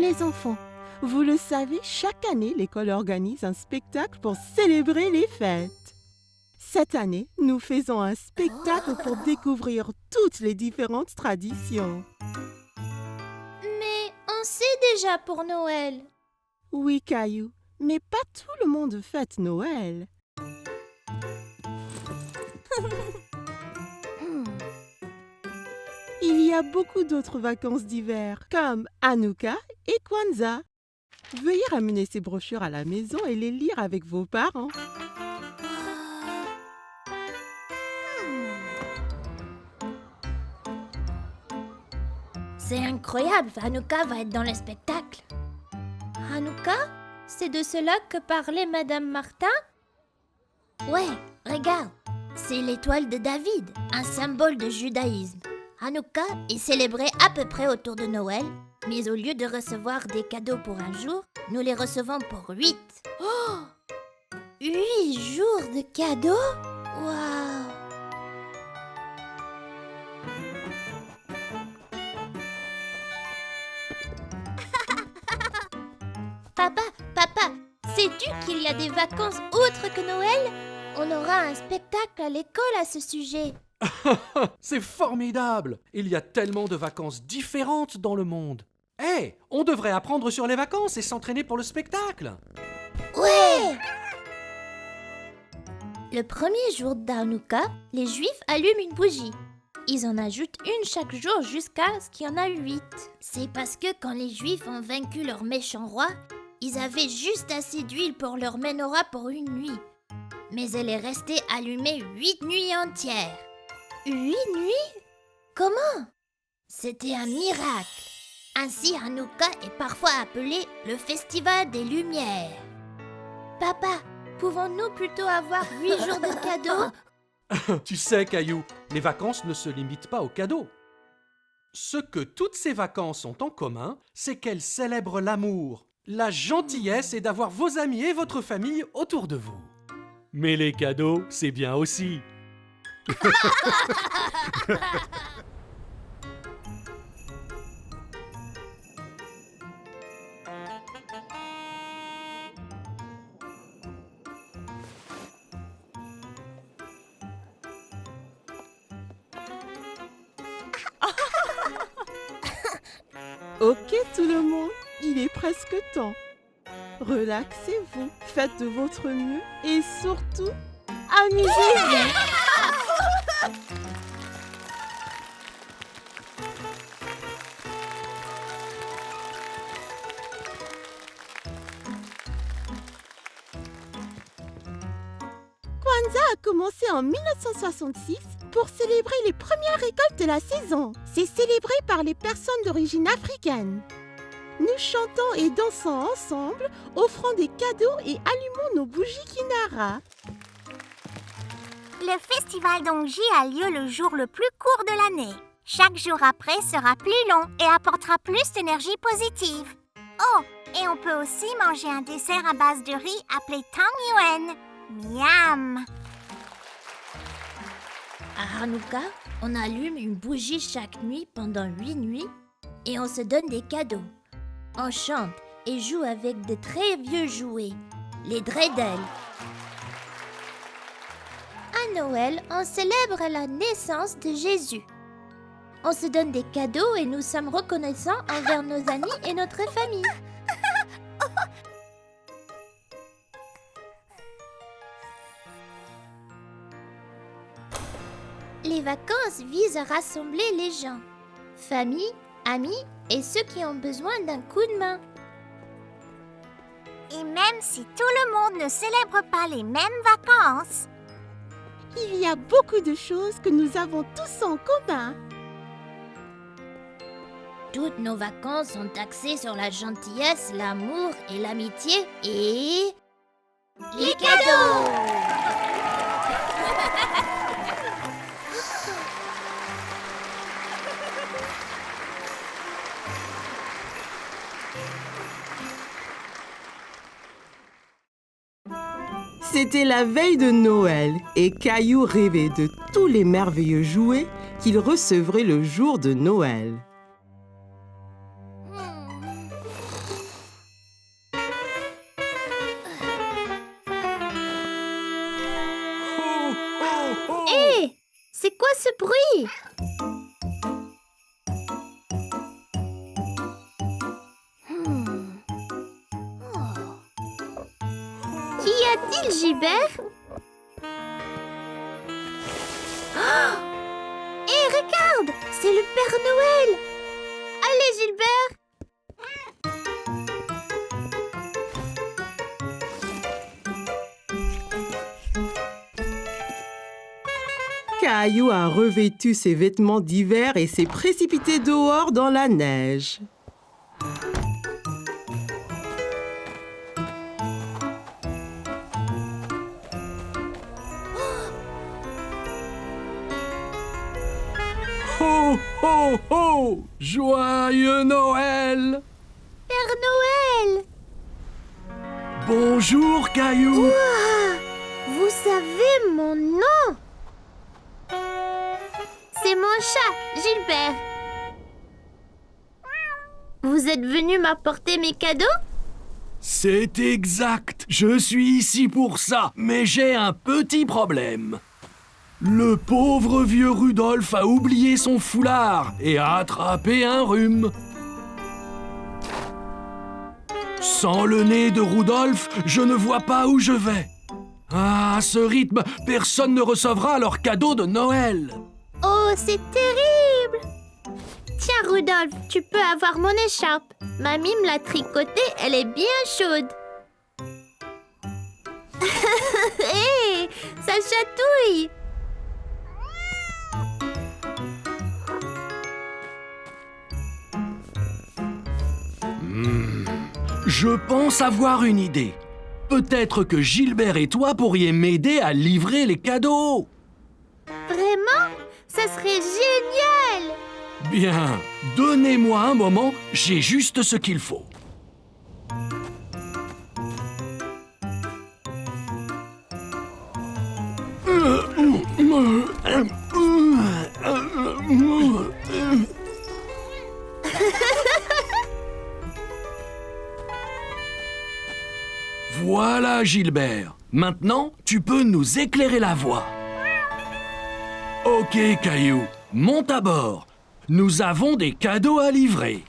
Les enfants, vous le savez, chaque année, l'école organise un spectacle pour célébrer les fêtes. Cette année, nous faisons un spectacle pour découvrir toutes les différentes traditions. Mais on sait déjà pour Noël. Oui, Caillou, mais pas tout le monde fête Noël. Il y a beaucoup d'autres vacances d'hiver, comme Hanouka et Kwanzaa. Veuillez ramener ces brochures à la maison et les lire avec vos parents. C'est incroyable, Hanouka va être dans le spectacle. Hanouka? C'est de cela que parlait Madame Martin? Ouais, regarde, c'est l'étoile de David, un symbole de judaïsme. Hanouka est célébré à peu près autour de Noël, mais au lieu de recevoir des cadeaux pour un jour, nous les recevons pour 8. Oh! 8 jours de cadeaux? Waouh! Papa, sais-tu qu'il y a des vacances autres que Noël? On aura un spectacle à l'école à ce sujet. C'est formidable! Il y a tellement de vacances différentes dans le monde. Hé, on devrait apprendre sur les vacances et s'entraîner pour le spectacle. Ouais! Le premier jour d'Hanouka, les Juifs allument une bougie. Ils en ajoutent une chaque jour jusqu'à ce qu'il y en a 8. C'est parce que quand les Juifs ont vaincu leur méchant roi, ils avaient juste assez d'huile pour leur menorah pour une nuit. Mais elle est restée allumée 8 nuits entières. 8 nuits? Comment? C'était un miracle. Ainsi, Hanouka est parfois appelé le Festival des Lumières. Papa, pouvons-nous plutôt avoir 8 jours de cadeaux? Tu sais, Caillou, les vacances ne se limitent pas aux cadeaux. Ce que toutes ces vacances ont en commun, c'est qu'elles célèbrent l'amour, la gentillesse et d'avoir vos amis et votre famille autour de vous. Mais les cadeaux, c'est bien aussi. Ok tout le monde, il est presque temps. Relaxez-vous, faites de votre mieux et surtout, amusez-vous. Kwanzaa a commencé en 1966 pour célébrer les premières récoltes de la saison. C'est célébré par les personnes d'origine africaine. Nous chantons et dansons ensemble, offrant des cadeaux et allumons nos bougies Kinara. Le festival d'Ongji a lieu le jour le plus court de l'année. Chaque jour après sera plus long et apportera plus d'énergie positive. Oh, et on peut aussi manger un dessert à base de riz appelé Tang Yuen. Miam! À Hanouka, on allume une bougie chaque nuit pendant 8 nuits et on se donne des cadeaux. On chante et joue avec de très vieux jouets, les dreidels. À Noël, on célèbre la naissance de Jésus. On se donne des cadeaux et nous sommes reconnaissants envers nos amis et notre famille. Les vacances visent à rassembler les gens, famille, amis et ceux qui ont besoin d'un coup de main. Et même si tout le monde ne célèbre pas les mêmes vacances, Il y a beaucoup de choses que nous avons tous en commun. Toutes nos vacances sont axées sur la gentillesse, l'amour et l'amitié et... les cadeaux! C'était la veille de Noël et Caillou rêvait de tous les merveilleux jouets qu'il recevrait le jour de Noël. C'est quoi ce bruit? Qu'y a-t-il, Gilbert? Oh! Hé, regarde! C'est le Père Noël! Allez, Gilbert! Caillou a revêtu ses vêtements d'hiver et s'est précipité dehors dans la neige. Ho, ho, ho! Joyeux Noël! Père Noël! Bonjour, Caillou! Ouah! Vous savez mon nom? C'est mon chat, Gilbert. Vous êtes venu m'apporter mes cadeaux? C'est exact. Je suis ici pour ça. Mais j'ai un petit problème. Le pauvre vieux Rudolph a oublié son foulard et a attrapé un rhume. Sans le nez de Rudolph, je ne vois pas où je vais. Ah, à ce rythme, personne ne recevra leur cadeau de Noël. Oh, c'est terrible! Tiens, Rudolph, tu peux avoir mon écharpe. Mamie me l'a tricotée, elle est bien chaude. Hé, ça chatouille! Je pense avoir une idée. Peut-être que Gilbert et toi pourriez m'aider à livrer les cadeaux. Vraiment? Ça serait génial! Bien, donnez-moi un moment, j'ai juste ce qu'il faut. Voilà, Gilbert. Maintenant, tu peux nous éclairer la voie. Ok, Caillou, monte à bord. Nous avons des cadeaux à livrer.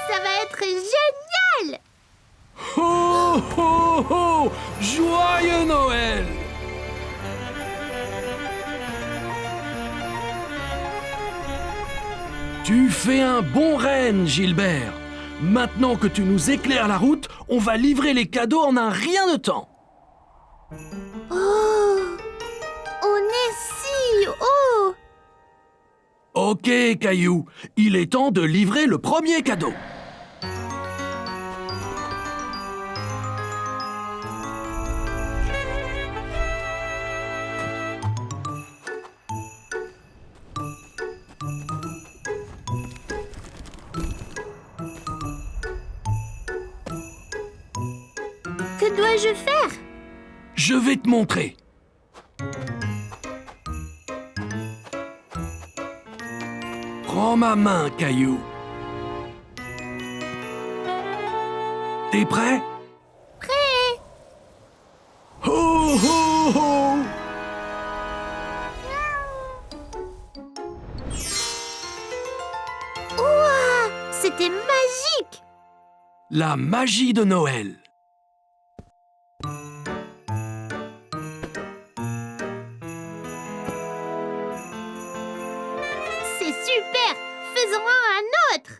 Ça va être génial! Ho, ho, ho! Joyeux Noël! Tu fais un bon renne, Gilbert. Maintenant que tu nous éclaires la route, on va livrer les cadeaux en un rien de temps. Oh! On est si haut! Ok, Caillou, il est temps de livrer le premier cadeau. Que dois-je faire? Je vais te montrer. Prends ma main, Caillou. T'es prêt? Prêt! Ho, ho, ho! Ouah! C'était magique! La magie de Noël. C'est super! Faisons-en un autre!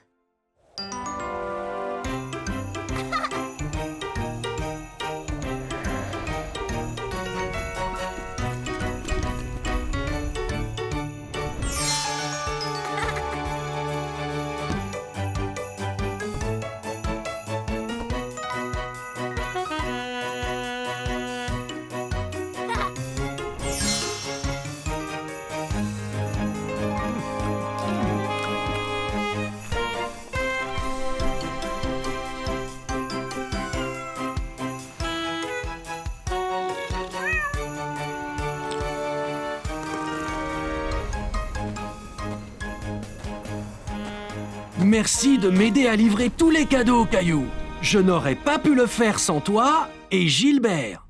Merci de m'aider à livrer tous les cadeaux, Caillou. Je n'aurais pas pu le faire sans toi et Gilbert.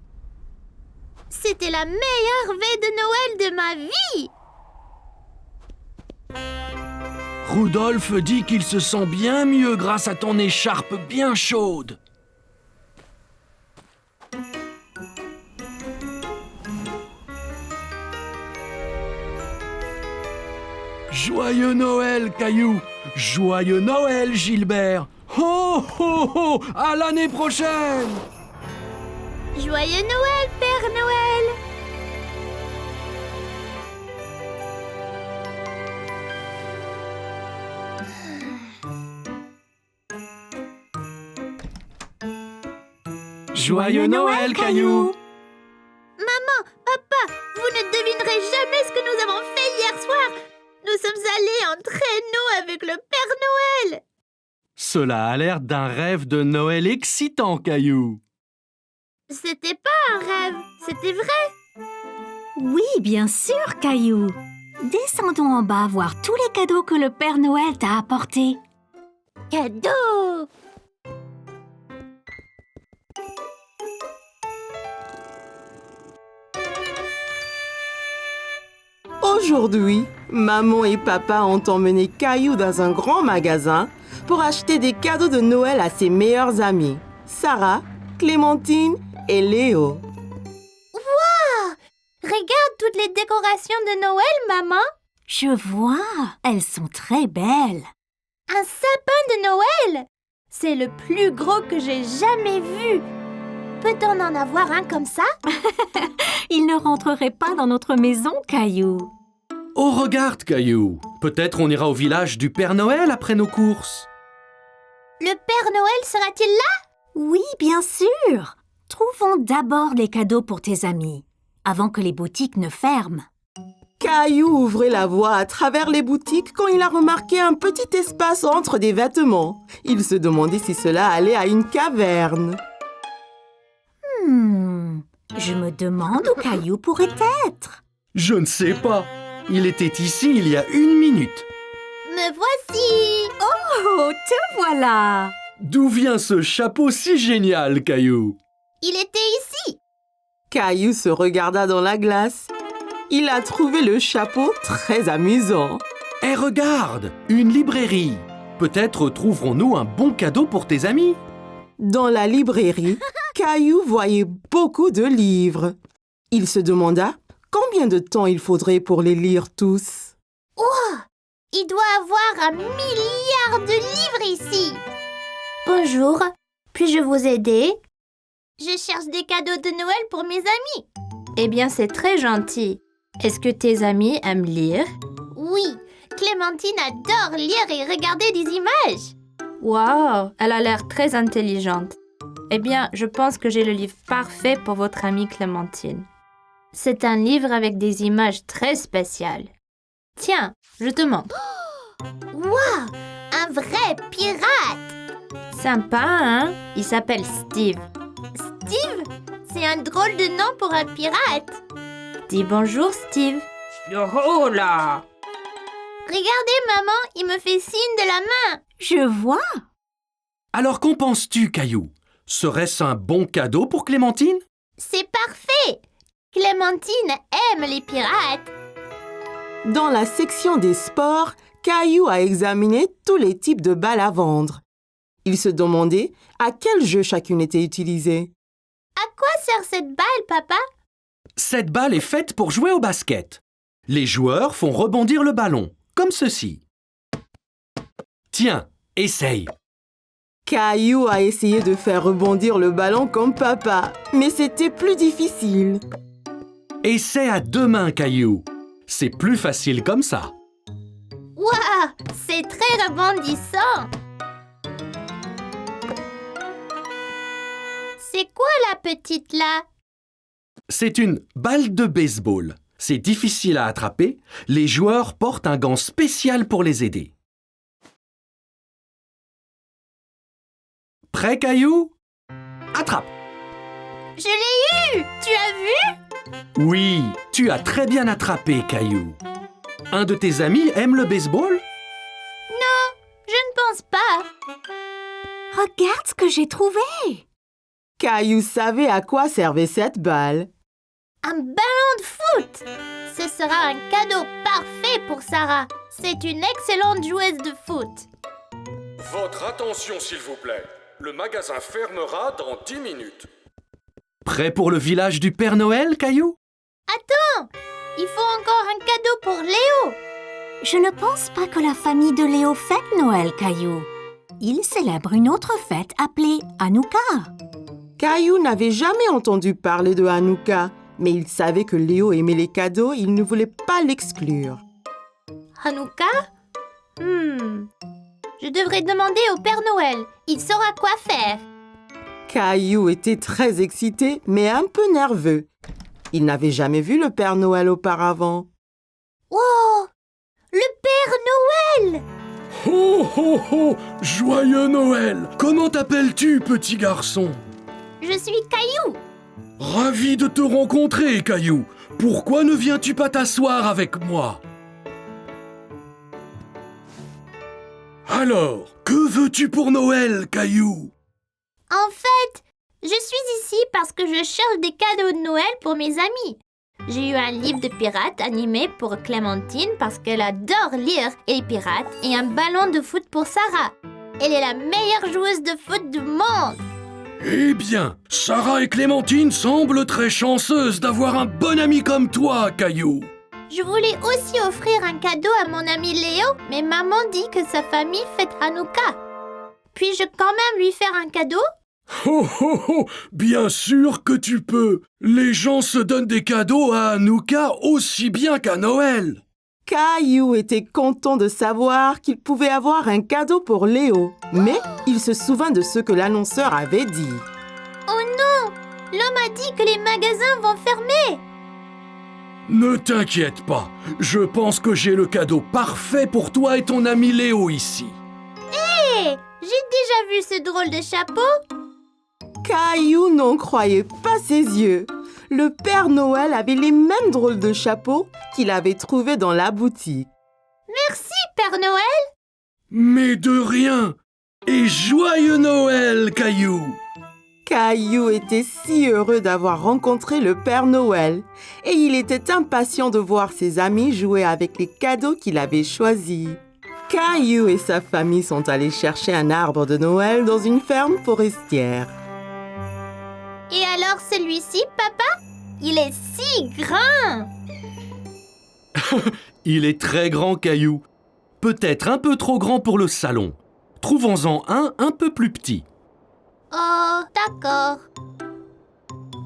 C'était la meilleure veille de Noël de ma vie. Rudolph dit qu'il se sent bien mieux grâce à ton écharpe bien chaude. Joyeux Noël, Caillou! Joyeux Noël, Gilbert! Ho, ho, ho! À l'année prochaine! Joyeux Noël, Père Noël. Joyeux Noël, Caillou! Maman, papa, vous ne devinerez jamais ce que nous avons fait hier soir. Nous sommes allés en traîneau avec le Père Noël. Cela a l'air d'un rêve de Noël excitant, Caillou. C'était pas un rêve, c'était vrai. Oui, bien sûr, Caillou. Descendons en bas voir tous les cadeaux que le Père Noël t'a apportés. Cadeau. Aujourd'hui, maman et papa ont emmené Caillou dans un grand magasin pour acheter des cadeaux de Noël à ses meilleurs amis, Sarah, Clémentine et Léo. Regarde toutes les décorations de Noël, maman. Je vois, elles sont très belles. Un sapin de Noël. C'est le plus gros que j'ai jamais vu. Peut-on en avoir un comme ça? Il ne rentrerait pas dans notre maison, Caillou. Oh, regarde, Caillou. Peut-être on ira au village du Père Noël après nos courses. Le Père Noël sera-t-il là? Oui, bien sûr. Trouvons d'abord les cadeaux pour tes amis, avant que les boutiques ne ferment. Caillou ouvrait la voie à travers les boutiques quand il a remarqué un petit espace entre des vêtements. Il se demandait si cela allait à une caverne. Je me demande où Caillou pourrait être. Je ne sais pas. Il était ici il y a 1 minute. Me voici. Oh, te voilà. D'où vient ce chapeau si génial, Caillou? Il était ici. Caillou se regarda dans la glace. Il a trouvé le chapeau très amusant. Eh, regarde, une librairie. Peut-être trouverons-nous un bon cadeau pour tes amis. Dans la librairie, Caillou voyait beaucoup de livres. Il se demanda combien de temps il faudrait pour les lire tous. Il doit avoir 1 milliard de livres ici. Bonjour, puis-je vous aider? Je cherche des cadeaux de Noël pour mes amis. Eh bien, c'est très gentil. Est-ce que tes amis aiment lire? Oui, Clémentine adore lire et regarder des images. Wow, elle a l'air très intelligente. Eh bien, je pense que j'ai le livre parfait pour votre amie Clémentine. C'est un livre avec des images très spéciales. Tiens, je te montre. Waouh, un vrai pirate. Sympa, hein? Il s'appelle Steve. Steve, c'est un drôle de nom pour un pirate. Dis bonjour, Steve. Oh là! Regardez, maman, il me fait signe de la main. Je vois. Alors qu'en penses-tu, Caillou? Serait-ce un bon cadeau pour Clémentine? C'est parfait. Clémentine aime les pirates. Dans la section des sports, Caillou a examiné tous les types de balles à vendre. Il se demandait à quel jeu chacune était utilisée. À quoi sert cette balle, papa? Cette balle est faite pour jouer au basket. Les joueurs font rebondir le ballon, comme ceci. Tiens, essaye. Caillou a essayé de faire rebondir le ballon comme papa, mais c'était plus difficile. Essaie à 2 mains, Caillou. C'est plus facile comme ça. Waouh, c'est très rebondissant. C'est quoi la petite là? C'est une balle de baseball. C'est difficile à attraper. Les joueurs portent un gant spécial pour les aider. Prêt, Caillou? Attrape! Je l'ai eu! Tu as vu? Oui, tu as très bien attrapé, Caillou. Un de tes amis aime le baseball? Je ne pense Regarde ce que j'ai trouvé. Caillou savait à quoi servait cette balle. Un ballon de foot! Ce sera un cadeau parfait pour Sarah. C'est une excellente joueuse de foot. Votre attention, s'il vous plaît. Le magasin fermera dans 10 minutes. Prêt pour le village du Père Noël, Caillou? Attends! Il faut encore un cadeau pour Léo. Je ne pense pas que la famille de Léo fête Noël, Caillou. Ils célèbrent une autre fête appelée Hanouka. Caillou n'avait jamais entendu parler de Hanouka, mais il savait que Léo aimait les cadeaux, il ne voulait pas l'exclure. Hanouka? Je devrais demander au Père Noël. Il saura quoi faire. Caillou était très excité, mais un peu nerveux. Il n'avait jamais vu le Père Noël auparavant. Wow! Le Père Noël! Ho ho ho! Joyeux Noël! Comment t'appelles-tu, petit garçon? Je suis Caillou. Ravi de te rencontrer, Caillou. Pourquoi ne viens-tu pas t'asseoir avec moi? Alors, que veux-tu pour Noël, Caillou? En fait, je suis ici parce que je cherche des cadeaux de Noël pour mes amis. J'ai eu un livre de pirates animé pour Clémentine parce qu'elle adore lire et les pirates et un ballon de foot pour Sarah. Elle est la meilleure joueuse de foot du monde. Eh bien, Sarah et Clémentine semblent très chanceuses d'avoir un bon ami comme toi, Caillou. Je voulais aussi offrir un cadeau à mon ami Léo, mais maman dit que sa famille fête Hanouka. Puis-je quand même lui faire un cadeau? Oh oh oh, bien sûr que tu peux. Les gens se donnent des cadeaux à Hanouka aussi bien qu'à Noël. Caillou était content de savoir qu'il pouvait avoir un cadeau pour Léo, mais il se souvint de ce que l'annonceur avait dit. Oh non! L'homme a dit que les magasins vont fermer. Ne t'inquiète pas, je pense que j'ai le cadeau parfait pour toi et ton ami Léo ici. Hé! J'ai déjà vu ce drôle de chapeau. Caillou n'en croyait pas ses yeux. Le Père Noël avait les mêmes drôles de chapeaux qu'il avait trouvés dans la boutique. Merci, Père Noël. Mais de rien. Et joyeux Noël, Caillou. Caillou était si heureux d'avoir rencontré le Père Noël et il était impatient de voir ses amis jouer avec les cadeaux qu'il avait choisis. Caillou et sa famille sont allés chercher un arbre de Noël dans une ferme forestière. Et alors celui-ci, papa? Il est si grand! Il est très grand, Caillou. Peut-être un peu trop grand pour le salon. Trouvons-en un peu plus petit. Oh, d'accord.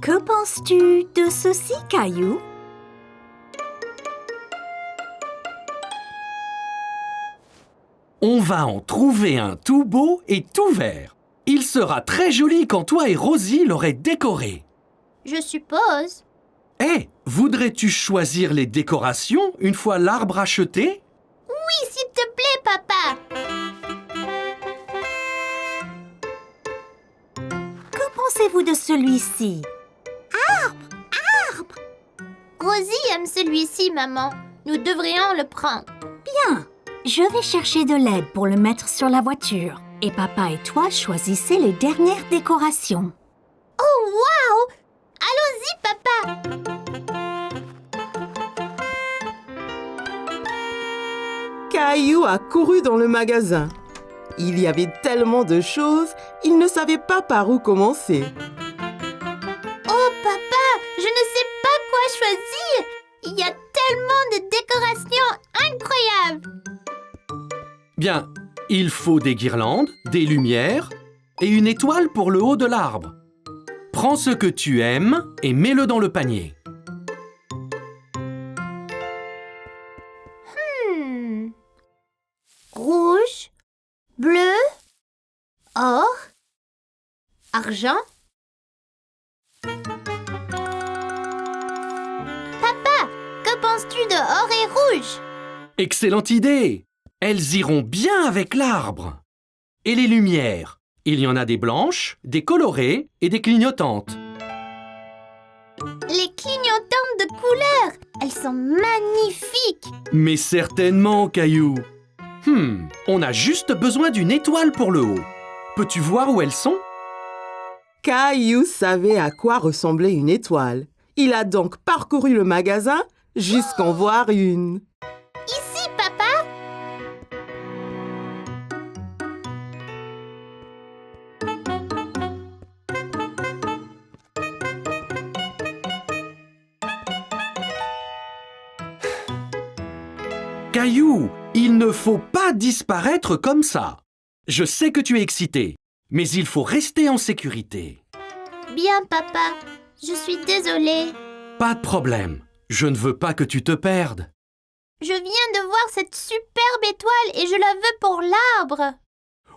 Que penses-tu de ceci, Caillou? On va en trouver un tout beau et tout vert. Il sera très joli quand toi et Rosie l'aurez décoré. Je suppose. Eh, voudrais-tu choisir les décorations une fois l'arbre acheté? Oui, s'il te plaît, papa. Que pensez-vous de celui-ci? Rosie aime celui-ci, maman. Nous devrions le prendre. Bien, je vais chercher de l'aide pour le mettre sur la voiture. Et papa et toi choisissez les dernières décorations. Oh, waouh! Allons-y, papa. Caillou a couru dans le magasin. Il y avait tellement de choses, il ne savait pas par où commencer. Oh, papa, je ne sais pas quoi choisir. Il y a tellement de décorations incroyables. Bien, il faut des guirlandes, des lumières et une étoile pour le haut de l'arbre. Prends ce que tu aimes et mets-le dans le panier. Rouge, bleu, or, argent. Papa, que penses-tu de or et rouge? Excellente idée! Elles iront bien avec l'arbre. Et les lumières? Il y en a des blanches, des colorées et des clignotantes. Les clignotantes de couleurs, elles sont magnifiques. Mais certainement, Caillou. On a juste besoin d'une étoile pour le haut. Peux-tu voir où elles sont? Caillou savait à quoi ressemblait une étoile. Il a donc parcouru le magasin jusqu'en voir une. Ici, papa! Caillou, il ne faut pas disparaître comme ça. Je sais que tu es excité, mais il faut rester en sécurité. Bien, papa. Je suis désolée. Pas de problème. Je ne veux pas que tu te perdes. Je viens de voir cette superbe étoile et je la veux pour l'arbre.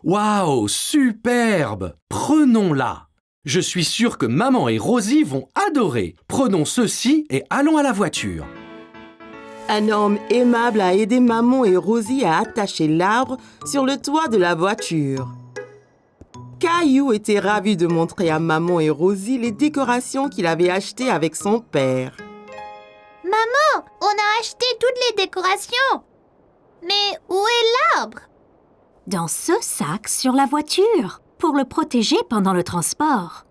Waouh, superbe! Prenons-la. Je suis sûr que maman et Rosie vont adorer. Prenons ceci et allons à la voiture. Un homme aimable a aidé maman et Rosie à attacher l'arbre sur le toit de la voiture. Caillou était ravi de montrer à maman et Rosie les décorations qu'il avait achetées avec son père. Maman, on a acheté toutes les décorations. Mais où est l'arbre? Dans ce sac sur la voiture, pour le protéger pendant le transport.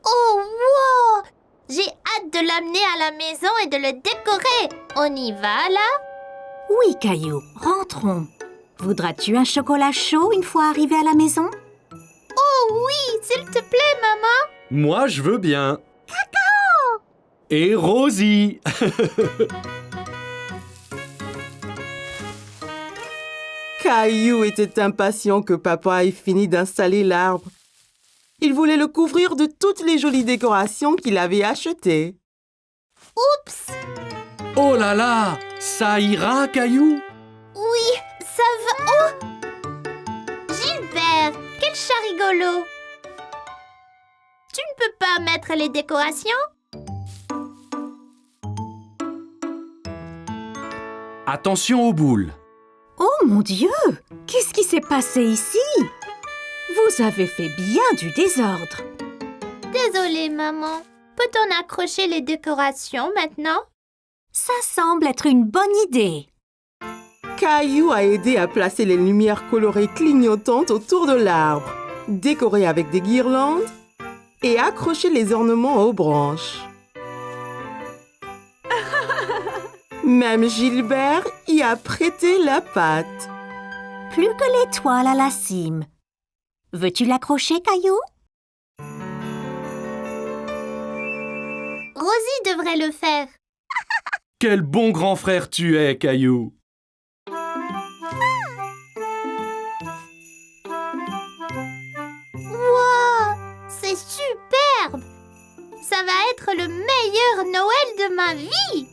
Oh, wow! J'ai hâte de l'amener à la maison et de le décorer. On y va, là? Oui, Caillou, rentrons. Voudras-tu un chocolat chaud une fois arrivé à la maison? Oh oui, s'il te plaît, maman. Moi, je veux bien. Cacao! Et Rosie! Caillou était impatient que papa ait fini d'installer l'arbre. Il voulait le couvrir de toutes les jolies décorations qu'il avait achetées. Oups! Oh là là! Ça ira, Caillou? Oui, ça va. Oh! Gilbert, quel chat rigolo! Tu ne peux pas mettre les décorations? Attention aux boules. Oh mon Dieu! Qu'est-ce qui s'est passé ici? Vous avez fait bien du désordre. Désolée, maman. Peut-on accrocher les décorations maintenant? Ça semble être une bonne idée. Caillou a aidé à placer les lumières colorées clignotantes autour de l'arbre, décoré avec des guirlandes et accrocher les ornements aux branches. Même Gilbert y a prêté la patte. Plus que l'étoile à la cime. Veux-tu l'accrocher, Caillou? Rosie devrait le faire. Quel bon grand frère tu es, Caillou! Wow! C'est superbe! Ça va être le meilleur Noël de ma vie!